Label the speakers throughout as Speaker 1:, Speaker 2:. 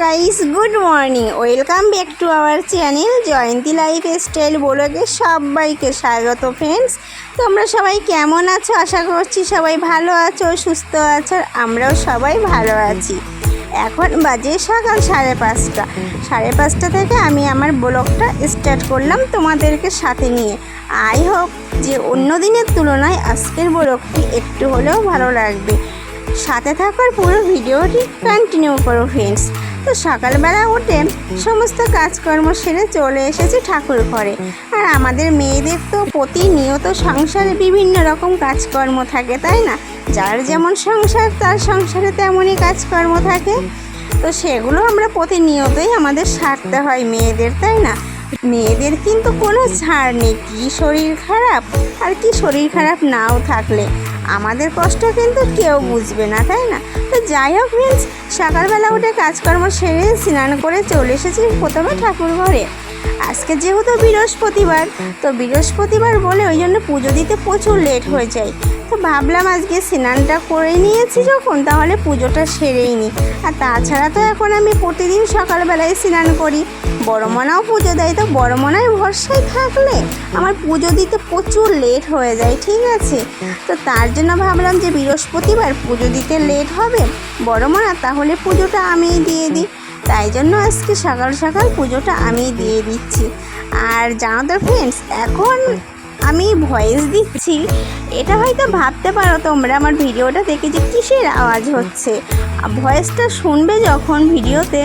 Speaker 1: Guys, good morning. Welcome back to our channel Jayanti lifestyle ব্লগে সবাইকে স্বাগত। Friends, তোমরা সবাই কেমন আছো? আশা করছি সবাই ভালো আছো, সুস্থ আছো। আমরাও সবাই ভালো আছি। এখন বাজে সকাল 5:30। 5:30 থেকে আমি আমার ব্লগটা স্টার্ট করলাম তোমাদেরকে সাথে নিয়ে। আই হোপ যে অন্য দিনের তুলনায় আজকের ব্লগটি একটু হলেও ভালো লাগবে। সাথে থাকার পুরো ভিডিওটি কন্টিনিউ করো ফ্রেন্ডস। তো সকালবেলা উঠে সমস্ত কাজকর্ম সেরে চলে এসেছি ঠাকুর ঘরে। আর আমাদের মেয়েদের তো প্রতিনিয়ত সংসারে বিভিন্ন রকম কাজকর্ম থাকে, তাই না? যার যেমন সংসার তার সংসারে তেমনই কাজকর্ম থাকে। তো সেগুলো আমরা প্রতিনিয়তই আমাদের সারতে হয় মেয়েদের, তাই না? মেয়েদের কিন্তু কোনো ছাড় নেই। কি শরীর খারাপ আর কি শরীর খারাপ নাও থাকলে আমাদের কষ্ট কিন্তু কেউ বুঝবে না, তাই না? তো যাই হোক ফ্রেন্ডস, সকালবেলা উঠে কাজকর্ম সেরে স্নান করে চলে এসেছি প্রথমে ঠাকুর ঘরে। আজকে যেহেতু বৃহস্পতিবার, তো বৃহস্পতিবার বলে ওই জন্য পুজো দিতে প্রচুর লেট হয়ে যায়। তো ভাবলাম আজকে স্নানটা করে নিয়েছি যখন, তাহলে পুজোটা সেরেই নিই। আর তাছাড়া তো এখন আমি প্রতিদিন সকালবেলায় স্নান করি। বড় মনাও পুজো দেয়, তো বড় মনার ভরসায় থাকলে আমার পুজো দিতে প্রচুর লেট হয়ে যায়, ঠিক আছে? তো তার জন্য ভাবলাম যে বৃহস্পতিবার পুজো দিতে লেট হবে বড় মনা, তাহলে পুজোটা আমিই দিয়ে দিই। তাই জন্য আজকে সকাল সকাল পুজোটা আমিই দিয়ে দিচ্ছি। আর জানো তো ফ্রেন্ডস, এখন আমি ভয়েস দিচ্ছি, এটা হয়তো ভাবতে পারো তোমরা আমার ভিডিওটা দেখে যে কিসের আওয়াজ হচ্ছে। ভয়েসটা শুনবে যখন ভিডিওতে,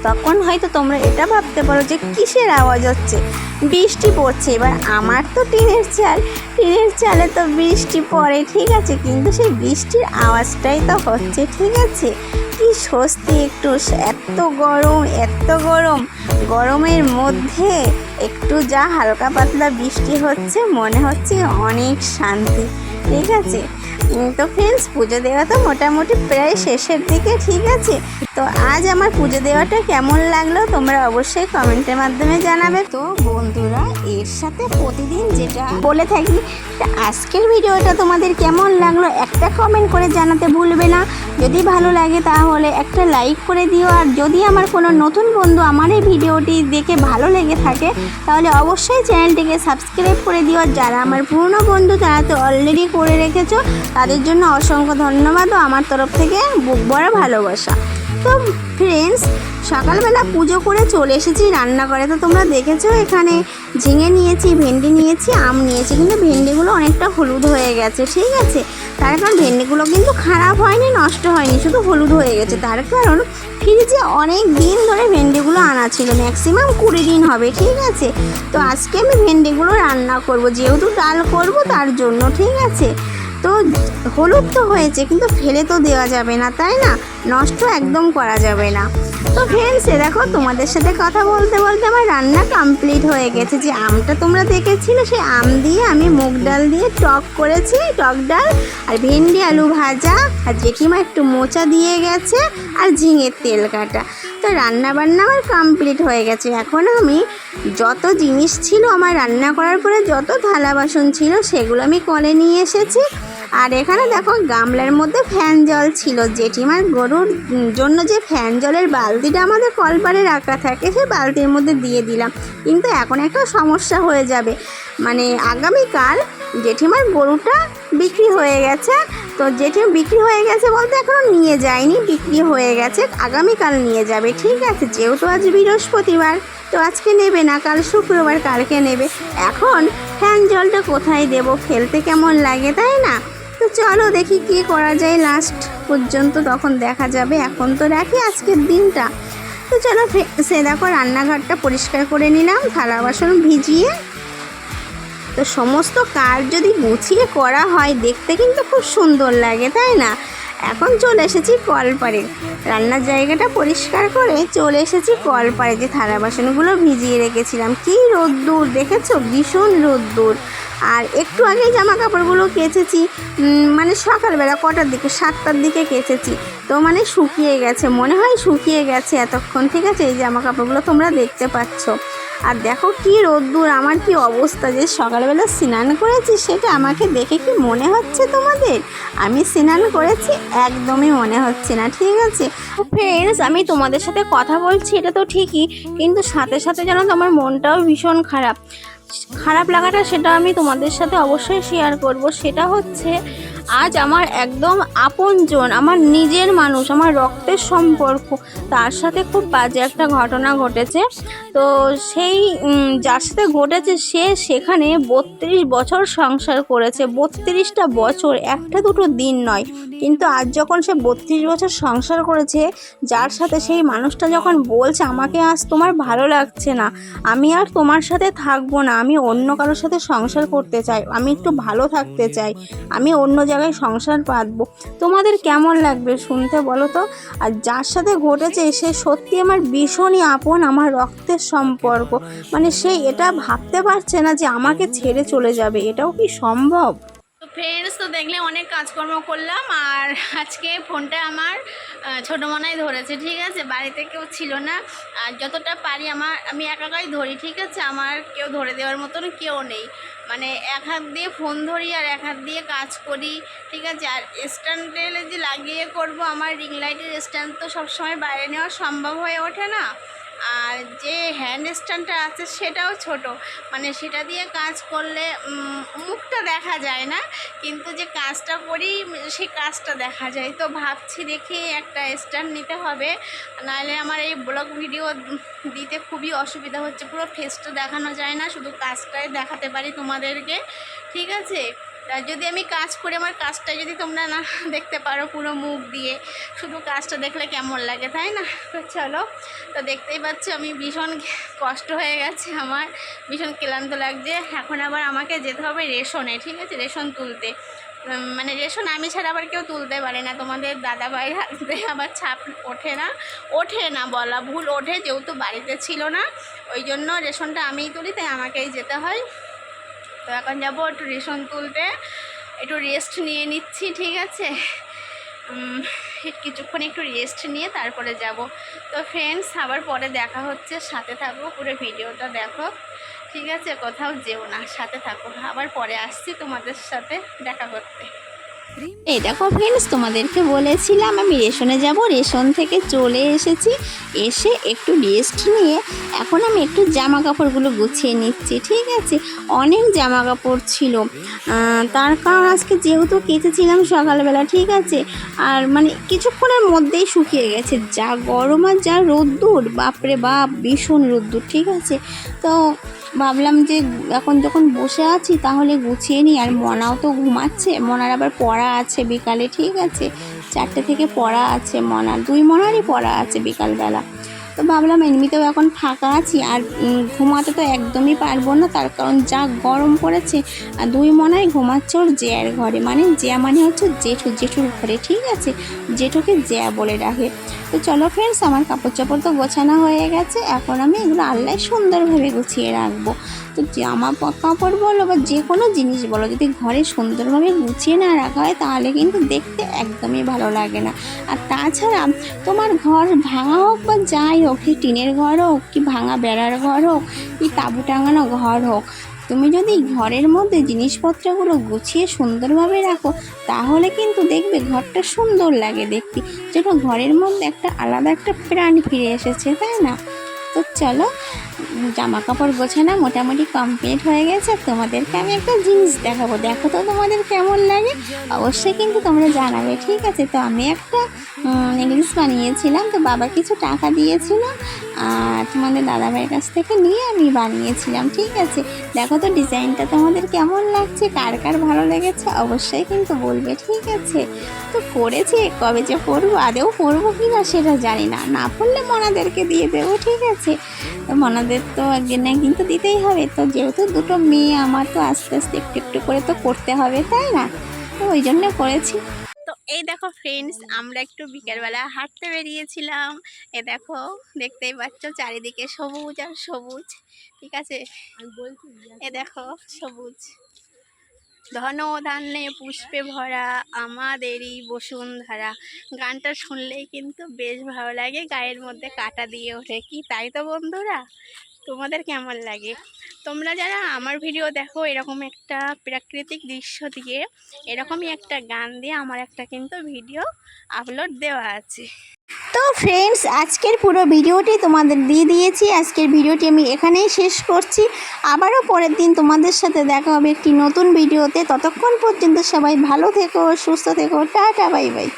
Speaker 1: তখন হয়তো তোমরা এটা ভাবতে পারো যে কিসের আওয়াজ হচ্ছে। বৃষ্টি পড়ছে। এবার আমার তো টিনের চালে তো বৃষ্টি পড়ে, ঠিক আছে, কিন্তু সেই বৃষ্টির আওয়াজটাই তো হচ্ছে, ঠিক আছে? কি স্বস্তি একটু। এত গরম, গরমের মধ্যে একটু যা হালকা পাতলা বৃষ্টি হচ্ছে, মনে হচ্ছে অনেক শান্তি, ঠিক আছে? তো ফ্রেন্ডস, পুজো দেওয়া তো মোটামুটি প্রায় শেষের দিকে, ঠিক আছে? তো আজ আমার পুজো দেওয়াটা কেমন লাগলো তোমরা অবশ্যই কমেন্টের মাধ্যমে জানাবে। তো বন্ধুরা, এর সাথে প্রতিদিন যেটা বলে থাকি, আজকের ভিডিওটা তোমাদের কেমন লাগলো একটা কমেন্ট করে জানাতে ভুলবে না। যদি ভালো লাগে তাহলে একটা লাইক করে দিও। আর যদি আমার কোনো নতুন বন্ধু আমার এই ভিডিওটি দেখে ভালো লেগে থাকে, তাহলে অবশ্যই চ্যানেলটিকে সাবস্ক্রাইব করে দিও। যারা আমার পুরনো বন্ধু তারা তো অলরেডি করে রেখেছো, তাদের জন্য অসংখ্য ধন্যবাদ ও আমার তরফ থেকে বুক ভরা ভালোবাসা। তো ফ্রেন্ডস, সকালবেলা পুজো করে চলে এসেছি রান্নাঘরে। তো তোমরা দেখেছো এখানে ঝিঙে নিয়েছি, ভেন্ডি নিয়েছি, আম নিয়েছি, কিন্তু ভেন্ডিগুলো অনেকটা হলুদ হয়ে গেছে, ঠিক আছে? তার কারণ ভেন্ডিগুলো কিন্তু খারাপ হয়নি, নষ্ট হয়নি, শুধু হলুদ হয়ে গেছে। তার কারণ ফ্রিজে অনেক দিন ধরে ভেন্ডিগুলো আনা ছিল, ম্যাক্সিমাম 20 দিন হবে, ঠিক আছে? তো আজকে আমি ভেন্ডিগুলো রান্না করব, যেহেতু ডাল করব তার জন্য, ঠিক আছে? তো হলুদ তো হয়েছে, কিন্তু ফেলে তো দেওয়া যাবে না, তাই না? নষ্ট একদম করা যাবে না। তো ফ্রেন্ডস, দেখো তোমাদের সাথে কথা বলতে বলতে আমার রান্না কমপ্লিট হয়ে গেছে। যে আমটা তোমরা দেখেছিলে, সেই আম দিয়ে আমি মুগ ডাল দিয়ে টক করেছি, টক ডাল, আর ভেন্ডি আলু ভাজা, আর জেঠিমা একটু মোচা দিয়ে গেছে, আর ঝিঙের তেল কাটা। তো রান্না বান্না আমার কমপ্লিট হয়ে গেছে। এখন আমি যত জিনিস ছিল আমার রান্না করার পরে, যত থালা বাসন ছিল, সেগুলো আমি কলে নিয়ে এসেছি। আর এখানে দেখো গামলার মধ্যে ফ্যান জল ছিল। জেঠিমার গরুর জন্য যে ফ্যান জলের বালতিটা আমাদের কলপারে রাখা থাকে, সেই বালতির মধ্যে দিয়ে দিলাম। কিন্তু এখন একটা সমস্যা হয়ে যাবে, মানে আগামীকাল জেঠিমার গরুটা বিক্রি হয়ে গেছে। তো জেঠিমা বিক্রি হয়ে গেছে বলতে এখনও নিয়ে যায়নি, বিক্রি হয়ে গেছে, আগামীকাল নিয়ে যাবে, ঠিক আছে? যেহেতু আজ বৃহস্পতিবার, তো আজকে নেবে না, কাল শুক্রবার, কালকে নেবে। এখন ফ্যান জলটা কোথায় দেব, ফেলতে কেমন লাগে, তাই না? তো চলো দেখি কি করা যায় লাস্ট পর্যন্ত, তখন দেখা যাবে। এখন তো রাখি আজকের দিনটা। তো চলো সে দেখো রান্নাঘরটা পরিষ্কার করে নিলাম, থালা বাসন ভিজিয়ে। তো সমস্ত কাজ যদি গুছিয়ে করা হয়, দেখতে কিন্তু খুব সুন্দর লাগে, তাই না? এখন চলে এসেছি কলপারে, রান্নার জায়গাটা পরিষ্কার করে চলে এসেছি কলপারে। যে থালা বাসনগুলো ভিজিয়ে রেখেছিলাম, কি রোদ্দুর দেখেছো, ভীষণ রোদ্দুর। আর একটু আগেই জামা কাপড়গুলো কেচেছি, মানে সকালবেলা কটার দিকে, 7টার দিকে কেচেছি। তো মানে শুকিয়ে গেছে, মনে হয় শুকিয়ে গেছে এতক্ষণ, ঠিক আছে? এই জামা কাপড়গুলো তোমরা দেখতে পাচ্ছ। আর দেখো কি রোদ্দুর, আমার কি অবস্থা, যে সকালবেলা স্নান করেছি সেটা আমাকে দেখে কি মনে হচ্ছে তোমাদের? আমি স্নান করেছি একদমই মনে হচ্ছে না, ঠিক আছে। ফ্রেন্ডস, আমি তোমাদের সাথে কথা বলছি এটা তো ঠিকই, কিন্তু সাথে সাথে যেন তো আমার মনটাও ভীষণ খারাপ। খারাপ লাগাটা সেটা আমি তোমাদের সাথে অবশ্যই শেয়ার করব। সেটা হচ্ছে আজ আমার একদম আপনজন, আমার নিজের মানুষ, আমার রক্তের সম্পর্ক, তার সাথে খুব বাজে একটা ঘটনা ঘটেছে। তো সেই যার সাথে ঘটেছে সে সেখানে 32 বছর সংসার করেছে, 32টা বছর, একটা দুটো দিন নয়। কিন্তু আজ যখন সে 32 বছর সংসার করেছে, যার সাথে সেই মানুষটা যখন বলছে আমাকে আজ তোমার ভালো লাগছে না, আমি আর তোমার সাথে থাকবো না, আমি অন্য কারোর সাথে সংসার করতে চাই, আমি একটু ভালো থাকতে চাই, আমি অন্য জায়গায় সংসার পাতবো, তোমাদের কেমন লাগবে শুনতে বলো তো? আর যার সাথে ঘটেছে সে সত্যি আমার ভীষণই আপন, আমার রক্তের সম্পর্ক। মানে সে এটা ভাবতে পারছে না যে আমাকে ছেড়ে চলে যাবে, এটাও কি সম্ভব? তো ফ্রেন্ডস, তো দেখলে অনেক কাজকর্ম করলাম, আর আজকে ফোনটা আমার ছোটো মনাই ধরেছে, ঠিক আছে। বাড়িতে কেউ ছিল না, আর যতটা পারি আমি একাই ধরি, ঠিক আছে। আমার কেউ ধরে দেওয়ার মতন কেউ নেই, মানে এক হাত দিয়ে ফোন ধরি আর এক হাত দিয়ে কাজ করি, ঠিক আছে। আর স্ট্যান্ডে যে লাগিয়ে করব, আমার রিং লাইটের স্ট্যান্ড তো সবসময় বাইরে নেওয়া সম্ভব হয়ে ওঠে না, আর যে হ্যান্ড স্ট্যান্ডটা আছে সেটাও ছোট, মানে সেটা দিয়ে কাজ করলে মুখটা দেখা যায় না, কিন্তু যে কাজটা করি সেই কাজটা দেখা যায়। তো ভাবছি দেখি একটা স্ট্যান্ড নিতে হবে, নাহলে আমার এই ব্লগ ভিডিও দিতে খুবই অসুবিধা হচ্ছে, পুরো ফেসটা দেখানো যায় না, শুধু কাজটাই দেখাতে পারি তোমাদেরকে, ঠিক আছে। যদি আমি কাজ করি, আমার কাজটা যদি তোমরা না দেখতে পারো পুরো মুখ দিয়ে, শুধু কাজটা দেখলে কেমন লাগে, তাই না? তো চলো, তো দেখতেই পাচ্ছ আমি ভীষণ কষ্ট হয়ে গেছে, আমার ভীষণ ক্লান্ত লাগছে। এখন আবার আমাকে যেতে হবে রেশনে, ঠিক আছে, রেশন তুলতে। মানে রেশন আমি ছাড়া আবার কেউ তুলতে পারে না, তোমাদের দাদাভাই হাতে আবার ছাপ ওঠে না বলা ভুল, ওঠে, যেহেতু বাড়িতে ছিল না ওই জন্য রেশনটা আমিই তুলি, তাই আমাকেই যেতে হয়। তো এখন যাবো একটু রেশন তুলতে, একটু রেস্ট নিয়ে নিচ্ছি, ঠিক আছে। কিছুক্ষণ একটু রেস্ট নিয়ে তারপরে যাব। তো ফ্রেন্ডস, আবার পরে দেখা হচ্ছে, সাথে থাকো, পুরো ভিডিওটা দেখো, ঠিক আছে, কোথাও যেও না, সাথে থাকো, আবার পরে আসছি তোমাদের সাথে দেখা করতে। এই দেখো ফ্রেন্ডস, তোমাদেরকে বলেছিলাম আমি রেশনে যাব, রেশন থেকে চলে এসেছি, এসে একটু রেস্ট নিয়ে এখন আমি একটু জামা কাপড়গুলো গুছিয়ে নিচ্ছি, ঠিক আছে। অনেক জামা কাপড় ছিল, তার কারণ আজকে যেহেতু কেচেছিলাম সকালবেলা, ঠিক আছে, আর মানে কিছুক্ষণের মধ্যেই শুকিয়ে গেছে, যা গরম আর যা রোদ্দুর, বাপরে বাপ, ভীষণ রোদ্দুর, ঠিক আছে। তো ভাবলাম যে এখন যখন বসে আছি তাহলে গুছিয়ে নিই, আর মনাও তো ঘুমাচ্ছে, মনার আবার পড়া আছে বিকালে, ঠিক আছে, 4টে থেকে পড়া আছে মনার, 2 মনারই পড়া আছে বিকালবেলা। তো ভাবলাম এমনিতেও এখন ফাঁকা আছি, আর ঘুমাতে তো একদমই পারবো না, তার কারণ যা গরম পড়েছে। আর 2 মনাই ঘুমাচ্ছে ওর জ্যার ঘরে, মানে জ্যা মানে হচ্ছে জেঠুর ঘরে, ঠিক আছে, জেঠুকে জ্যা বলে ডাকে। তো চলো ফ্রেন্ডস, আমার কাপড় চাপড় তো গোছানো হয়ে গেছে, এখন আমি এগুলো আল্লাহ সুন্দরভাবে গুছিয়ে রাখবো। তো জামা কাপড় বলো বা যে কোনো জিনিস বলো, যদি ঘরে সুন্দরভাবে গুছিয়ে না রাখা হয় তাহলে কিন্তু দেখতে একদমই ভালো লাগে না। আর তাছাড়া তোমার ঘর ভাঙা হোক বা যাই হোক, কি টিনের ঘর হোক, কি ভাঙা বেড়ার ঘর হোক, কি তাঁবু টাঙানো ঘর হোক, তুমি যদি ঘরের মধ্যে জিনিসপত্রগুলো গুছিয়ে সুন্দরভাবে রাখো তাহলে কিন্তু দেখবে ঘরটা সুন্দর লাগে দেখতে, যেন ঘরের মধ্যে একটা আলাদা একটা প্রাণ ফিরে এসেছে, তাই না? তো চলো, জামা কাপড় গোছানো মোটামুটি কমপ্লিট হয়ে গেছে, তোমাদেরকে আমি একটা জিনিস দেখাবো, দেখো তো তোমাদের কেমন লাগে, অবশ্যই কিন্তু তোমরা জানাবে, ঠিক আছে। তো আমি একটা নেকলেস বানিয়েছিলাম, তো বাবা কিছু টাকা দিয়েছিল, আর তোমাদের দাদাভাইয়ের কাছ থেকে নিয়ে আমি বানিয়েছিলাম, ঠিক আছে। দেখো তো ডিজাইনটা তোমাদের কেমন লাগছে, কার কার ভালো লেগেছে অবশ্যই কিন্তু বলবে, ঠিক আছে। তো করেছি, কবে যে পরবো, আদেও পরবো কি না সেটা জানি না, না পড়লে মনাদেরকে দিয়ে দেবো, ঠিক আছে। তো মনাদের তো একদিন না একদিন তো দিতেই হবে, তো যেহেতু দুটো মেয়ে আমার, তো আস্তে আস্তে একটু একটু করে তো করতে হবে, তাই না? তো ওই জন্য করেছি। তো এই দেখো ফ্রেন্ডস, আমরা একটু বিকেলবেলা হাঁটতে বেরিয়েছিলাম, এ দেখো দেখতেই পাচ্ছ চারিদিকে সবুজ আর সবুজ, ঠিক আছে, এ দেখো সবুজ, ধন ধান্যে পুষ্পে ভরা আমাদেরই বসুন্ধরা, গানটা শুনলেই কিন্তু বেশ ভালো লাগে, গায়ের মধ্যে কাঁটা দিয়ে ওঠে, কি তাই তো বন্ধুরা?
Speaker 2: তোমাদের কেমন লাগে। তোমরা যারা আমার ভিডিও দেখো এরকম একটা প্রাকৃতিক দৃশ্য দিয়ে এরকমই একটা গান দিয়ে আমার একটা কিন্তু ভিডিও আপলোড দেওয়া আছে।
Speaker 1: তো ফ্রেন্ডস, আজকের পুরো ভিডিওটি তোমাদের দিয়ে দিয়েছি। আজকের ভিডিওটি আমি এখানেই শেষ করছি। আবারও পরের দিন তোমাদের সাথে দেখা হবে একটি নতুন ভিডিওতে। ততক্ষণ পর্যন্ত সবাই ভালো থেকো, সুস্থ থেকো। Tata, bye bye.